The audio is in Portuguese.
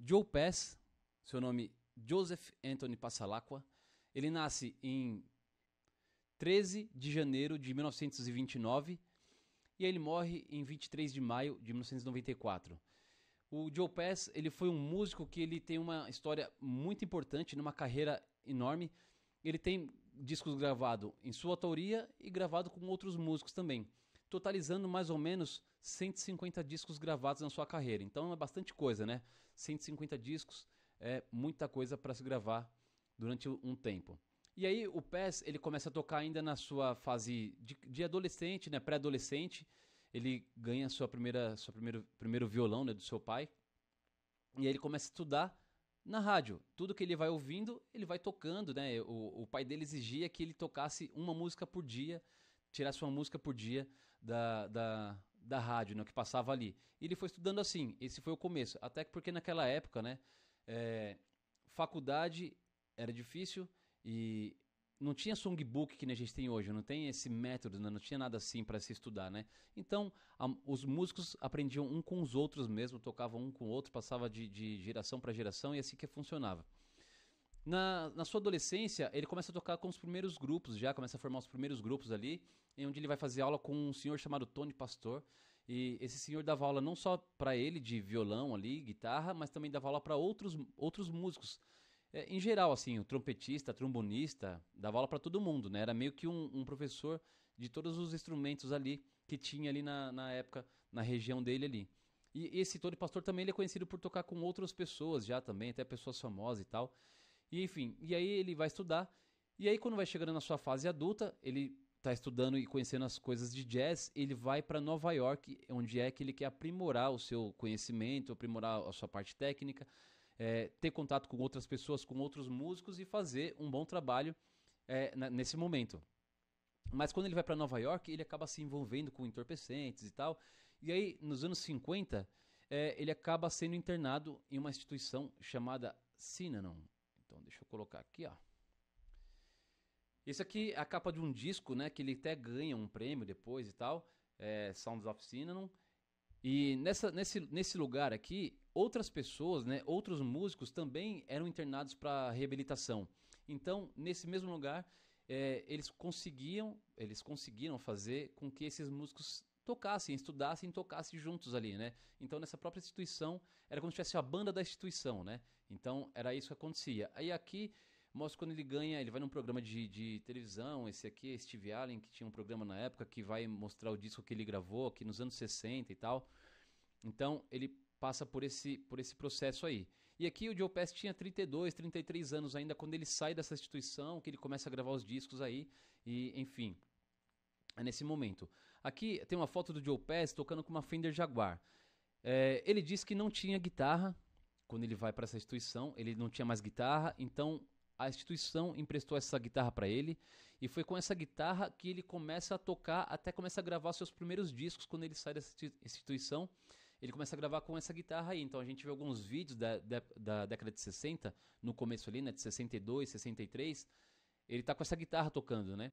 Joe Pass, seu nome Joseph Anthony Passalacqua, ele nasce em 13 de janeiro de 1929 e ele morre em 23 de maio de 1994. O Joe Pass, ele foi um músico que ele tem uma história muito importante, numa carreira enorme. Ele tem discos gravados em sua autoria e gravado com outros músicos também, totalizando mais ou menos 150 discos gravados na sua carreira. Então é bastante coisa, né? 150 discos é muita coisa para se gravar durante um tempo. E aí o Pass, ele começa a tocar ainda na sua fase de adolescente, né? Pré-adolescente. Ele ganha primeiro violão, né, do seu pai. E aí ele começa a estudar na rádio. Tudo que ele vai ouvindo, ele vai tocando, né? O pai dele exigia que ele tocasse uma música por dia, tirasse uma música por dia da rádio, né, que passava ali. E ele foi estudando assim, esse foi o começo. Até porque naquela época, né, faculdade era difícil e não tinha songbook que nem a gente tem hoje, não tem esse método, né, não tinha nada assim para se estudar, né? Então, os músicos aprendiam um com os outros mesmo, tocavam um com o outro, passava de geração para geração e assim que funcionava. Na sua adolescência, ele começa a tocar com os primeiros grupos, já começa a formar os primeiros grupos ali, em onde ele vai fazer aula com um senhor chamado Tony Pastor. E esse senhor dava aula não só para ele de violão ali, guitarra, mas também dava aula para outros músicos. Em geral, assim, o trompetista, trombonista, dava aula para todo mundo, né? Era meio que um professor de todos os instrumentos ali que tinha ali na época, na região dele ali. E esse Tony Pastor também ele é conhecido por tocar com outras pessoas já também, até pessoas famosas e tal. E enfim, e aí ele vai estudar, e aí quando vai chegando na sua fase adulta, ele tá estudando e conhecendo as coisas de jazz, ele vai para Nova York, onde é que ele quer aprimorar o seu conhecimento, aprimorar a sua parte técnica, ter contato com outras pessoas, com outros músicos e fazer um bom trabalho nesse momento. Mas quando ele vai para Nova York, ele acaba se envolvendo com entorpecentes e tal, e aí nos anos 50, ele acaba sendo internado em uma instituição chamada Synanon. Então deixa eu colocar aqui, ó. Esse aqui é a capa de um disco, né, que ele até ganha um prêmio depois e tal, Sounds of Synanon. E nesse lugar aqui, outras pessoas, né, outros músicos também eram internados para reabilitação. Então, nesse mesmo lugar, eles conseguiram fazer com que esses músicos tocassem, estudassem e tocassem juntos ali, né? Então, nessa própria instituição, era como se tivesse a banda da instituição, né? Então, era isso que acontecia. Aí aqui, mostra quando ele ganha, ele vai num programa de televisão, esse aqui é Steve Allen, que tinha um programa na época, que vai mostrar o disco que ele gravou, aqui nos anos 60 e tal. Então, ele passa por esse processo aí. E aqui o Joe Pass tinha 32, 33 anos ainda, quando ele sai dessa instituição, que ele começa a gravar os discos aí, e enfim... É nesse momento. Aqui tem uma foto do Joe Pass tocando com uma Fender Jaguar. Ele disse que não tinha guitarra quando ele vai para essa instituição. Ele não tinha mais guitarra, então a instituição emprestou essa guitarra para ele. E foi com essa guitarra que ele começa a tocar, até começa a gravar seus primeiros discos quando ele sai dessa instituição. Ele começa a gravar com essa guitarra aí. Então a gente vê alguns vídeos da década de 60, no começo ali, né, de 62, 63. Ele tá com essa guitarra tocando, né?